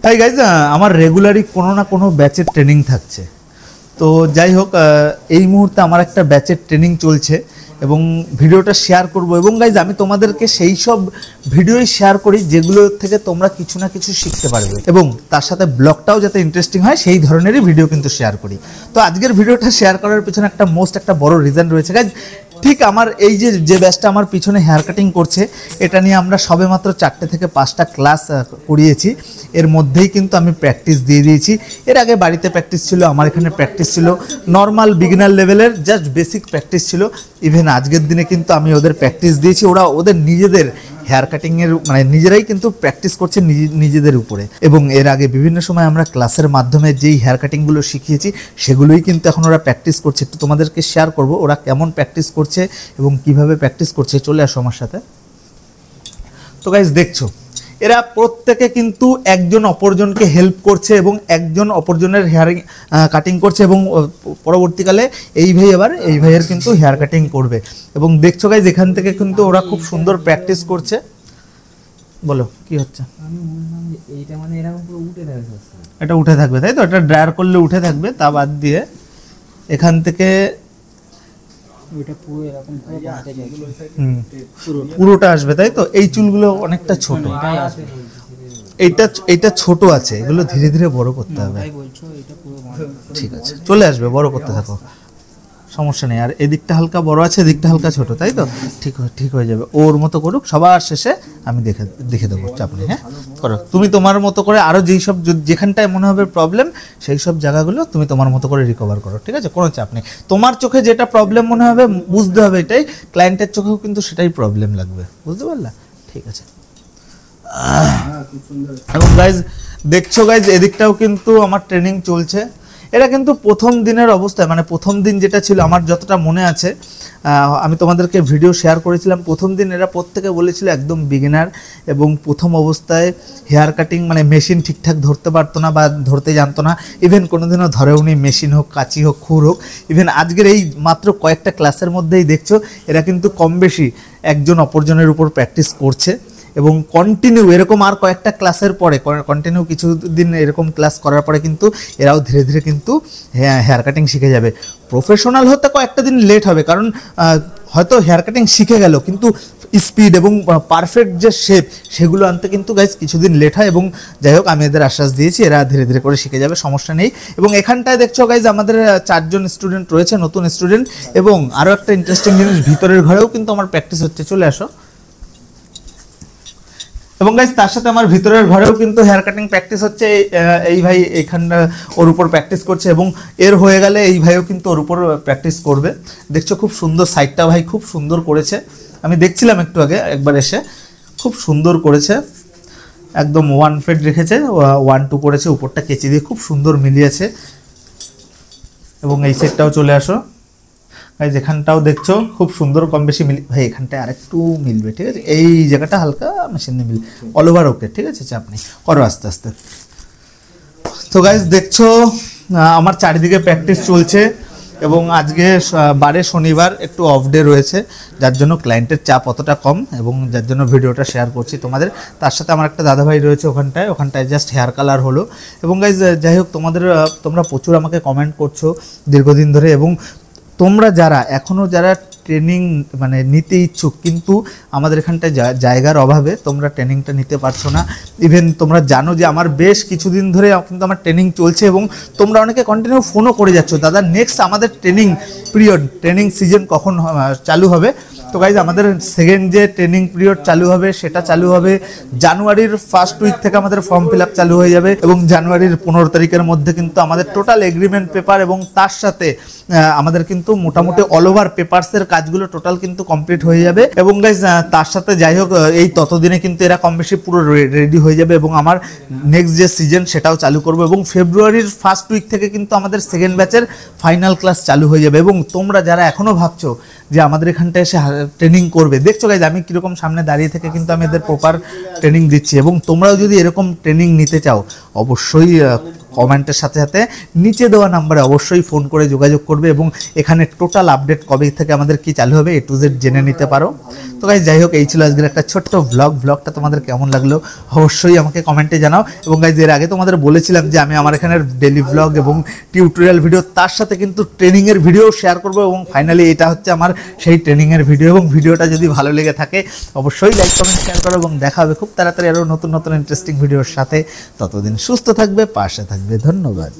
তাই গাইজ আমার রেগুলারই কোনো না কোনো ব্যাচের ট্রেনিং থাকছে। তো যাই হোক, এই মুহূর্তে আমার একটা ব্যাচের ট্রেনিং চলছে এবং ভিডিওটা শেয়ার করব। এবং গাইজ আমি তোমাদেরকে সেই সব ভিডিওই শেয়ার করি যেগুলো থেকে তোমরা কিছু না কিছু শিখতে পারবে এবং তার সাথে ব্লগটাও যাতে ইন্টারেস্টিং হয় সেই ধরনেরই ভিডিও কিন্তু শেয়ার করি। তো আজকের ভিডিওটা শেয়ার করার পিছনে একটা বড় রিজন রয়েছে গাইজ। ঠিক আমার এই যে ব্যাচটা আমার পিছনে হেয়ার কাটিং করছে, এটা নিয়ে আমরা সবে মাত্র 4টে থেকে 5টা ক্লাস করিয়েছি। এর মধ্যেই কিন্তু আমি প্র্যাকটিস দিয়ে দিয়েছি। এর আগে বাড়িতে প্র্যাকটিস ছিল, আমার এখানে প্র্যাকটিস ছিল, নর্মাল বিগিনার লেভেলের জাস্ট বেসিক প্র্যাকটিস ছিল। ইভেন আজকের দিনে কিন্তু আমি ওদের প্র্যাকটিস দিয়েছি। ওরা ওদের নিজেদের হেয়ার কাটিংয়ের মানে নিজেরাই কিন্তু প্র্যাকটিস করছে নিজেদের উপরে। এবং এর আগে বিভিন্ন সময় আমরা ক্লাসের মাধ্যমে যেই হেয়ার কাটিংগুলো শিখিয়েছি সেগুলোই কিন্তু এখন ওরা প্র্যাকটিস করছে। একটু তোমাদেরকে শেয়ার করব ওরা কেমন প্র্যাকটিস করছে এবং কিভাবে প্র্যাকটিস করছে। চলে আসো আমার সাথে। তো গাইজ দেখছো, এরা প্রত্যেকে কিন্তু একজন অপরজনকে হেল্প করছে এবং একজন অপরজনের হেয়ার কাটিং করছে এবং পরবর্তীকালে এই ভাই আবার এই ভাইয়ের কিন্তু হেয়ার কাটিং করবে। এবং দেখছো গাইজ এখান থেকে কিন্তু ওরা খুব সুন্দর প্র্যাকটিস করছে। বলো কি হচ্ছে? এটা উঠে থাকবে তাই তো? এটা ড্রায়ার করলে উঠে থাকবে, তা বাদ দিয়ে এখান থেকে পুরোটা আসবে তাই তো? এই চুলগুলো অনেকটা ছোট, এইটা ছোট আছে, এগুলো ধীরে ধীরে বড় করতে হবে। ঠিক আছে, চলে আসবে, বড় করতে থাকো, সমস্যা নেই। আর এদিকটা হালকা বড় আছে, এদিকটা হালকা ছোট তাই তো? ঠিক হয়ে যাবে। ওর মতো করুক, সবার শেষে আমি দেখে দেবো, চাপ নেই। হ্যাঁ করো, তুমি তোমার মতো করে আরও যেই সব যেখানটায় মনে হবে প্রবলেম সেই সব জায়গাগুলো তুমি তোমার মতো করে রিকভার করো। ঠিক আছে, কোনো চাপ নেই। তোমার চোখে যেটা প্রবলেম মনে হবে বুঝতে হবে এটাই, ক্লায়েন্টের চোখেও কিন্তু সেটাই প্রবলেম লাগবে, বুঝতে পারলা? ঠিক আছে। এবং গাইজ দেখছো গাইজ এদিকটাও কিন্তু আমার ট্রেনিং চলছে। এটা কিন্তু প্রথম দিনের অবস্থায়, মানে প্রথম দিন যেটা ছিল আমার যতটা মনে আছে, আমি তোমাদেরকে ভিডিও শেয়ার করেছিলাম। প্রথম দিন এরা প্রত্যেকে বলেছিল একদম বিগিনার এবং প্রথম অবস্থায় হেয়ার কাটিং মানে মেশিন ঠিকঠাক ধরতে পারতো না বা ধরতে জানতো না। ইভেন কোনোদিনও ধরেও নি, মেশিন হোক, কাঁচি হোক, খুর হোক। ইভেন আজকের এই মাত্র কয়েকটা ক্লাসের মধ্যেই দেখছো এরা কিন্তু কম বেশি একজন অপরজনের উপর প্র্যাকটিস করছে এবং কন্টিনিউ এরকম আর কয়েকটা ক্লাসের পরে কন্টিনিউ কিছুদিন এরকম ক্লাস করার পরে কিন্তু এরাও ধীরে ধীরে কিন্তু হেয়ার কাটিং শিখে যাবে। প্রফেশনাল হতে কয়েকটা দিন লেট হবে, কারণ হয়তো হেয়ার কাটিং শিখে গেল কিন্তু স্পিড এবং পারফেক্ট যে শেপ সেগুলো আনতে কিন্তু গাইজ কিছুদিন লেট হয়। এবং যাই হোক, আমি এদের আশ্বাস দিয়েছি এরা ধীরে ধীরে করে শিখে যাবে, সমস্যা নেই। এবং এখানটায় দেখছো গাইজ আমাদের 4জন স্টুডেন্ট রয়েছে, নতুন স্টুডেন্ট। এবং আরও একটা ইন্টারেস্টিং জিনিস, ভিতরের ঘরেও কিন্তু আমার প্র্যাকটিস হচ্ছে। চলে আসো। এবং গাইজ তার সাথে আমার ভিতরের ঘরেও কিন্তু হেয়ার কাটিং প্র্যাকটিস হচ্ছে। এই ভাই এখানটা ওর উপর প্র্যাকটিস করছে এবং এর হয়ে গেলে এই ভাইও কিন্তু ওর উপর প্র্যাকটিস করবে। দেখছো খুব সুন্দর, সাইডটা ভাই খুব সুন্দর করেছে। আমি দেখছিলাম একটু আগে একবার এসে, খুব সুন্দর করেছে। একদম 1 ফেড রেখেছে, 1-2 করেছে, উপরটা কেচি দিয়ে খুব সুন্দর মিলিয়েছে। এবং এই সেটটাও চলে আসো ভাই, যেখানটাও দেখছো খুব সুন্দর কম বেশি ভাই এখানটায় আরেকটু মিলবে। ঠিক আছে, এই জায়গাটা হালকা মেশিন দিয়ে মিলবে, অল ওভার ওকে। ঠিক আছে, চাপ নেই, করো আস্তে আস্তে। তো গাইজ দেখছো আমার চারিদিকে প্র্যাকটিস চলছে এবং আজকে বারে শনিবার একটু অফ ডে রয়েছে, যার জন্য ক্লায়েন্টের চাপ অতটা কম এবং যার জন্য ভিডিওটা শেয়ার করছি তোমাদের। তার সাথে আমার একটা দাদাভাই রয়েছে ওখানটায় জাস্ট হেয়ার কালার হলো। এবং গাইজ যাই হোক, তোমরা প্রচুর আমাকে কমেন্ট করছো দীর্ঘদিন ধরে। এবং তোমরা যারা এখনও যারা ট্রেনিং মানে নিতে ইচ্ছুক কিন্তু আমাদের এখানটায় জায়গার অভাবে তোমরা ট্রেনিংটা নিতে পারছো না। ইভেন তোমরা জানো যে আমার বেশ কিছুদিন ধরে কিন্তু আমার ট্রেনিং চলছে এবং তোমরা অনেকে কন্টিনিউ ফোনও করে যাচ্ছ, দাদা নেক্সট আমাদের ট্রেনিং সিজন কখন চালু হবে। তো গাইজ আমাদের সেকেন্ড যে ট্রেনিং পিরিয়ড চালু হবে সেটা চালু হবে জানুয়ারির ফার্স্ট উইক থেকে। আমাদের ফর্ম ফিল আপ চালু হয়ে যাবে এবং জানুয়ারির 15 তারিখের মধ্যে কিন্তু আমাদের টোটাল এগ্রিমেন্ট পেপার এবং তার সাথে আমাদের কিন্তু মোটামুটি অল ওভার পেপারসের কাজগুলো টোটাল কিন্তু কমপ্লিট হয়ে যাবে। এবং গাইজ তার সাথে যাই হোক এই ততদিনে কিন্তু এরা কম বেশি পুরো রেডি হয়ে যাবে এবং আমার নেক্সট যে সিজন সেটাও চালু করবো। এবং ফেব্রুয়ারির ফার্স্ট উইক থেকে কিন্তু আমাদের সেকেন্ড ব্যাচের ফাইনাল ক্লাস চালু হয়ে যাবে। এবং তোমরা যারা এখনও ভাবছো যে আমাদের এখানটায় এসে ট্রেনিং করবে, দেখছো গাইজ আমি কীরকম সামনে দাঁড়িয়ে থেকে কিন্তু আমি এদের প্রপার ট্রেনিং দিচ্ছি। এবং তোমরাও যদি এরকম ট্রেনিং নিতে চাও অবশ্যই কমেন্টের সাথে সাথে নিচে দেওয়া নাম্বারে অবশ্যই ফোন করে যোগাযোগ করবে এবং এখানে টোটাল আপডেট কবে থেকে আমাদের কি চালু হবে A to Z জেনে নিতে পারো। তো গাইস যাই হোক, এই ছিল আজকের একটা ছোট্ট ব্লগটা তোমাদের কেমন লাগলো অবশ্যই আমাকে কমেন্টে জানাও। এবং গাইস এর আগে তোমাদের বলেছিলাম যে আমি আমার এখানের ডেইলি ব্লগ এবং টিউটোরিয়াল ভিডিও তার সাথে কিন্তু ট্রেনিংয়ের ভিডিও শেয়ার করব এবং ফাইনালি এটা হচ্ছে আমার সেই ট্রেনিংয়ের ভিডিও। এবং ভিডিওটা যদি ভালো লেগে থাকে অবশ্যই লাইক কমেন্ট শেয়ার করো এবং দেখা হবে খুব তাড়াতাড়ি আরও নতুন নতুন ইন্টারেস্টিং ভিডিওর সাথে। ততদিন সুস্থ থাকবে, পাশে থাকবে। ধন্যবাদ।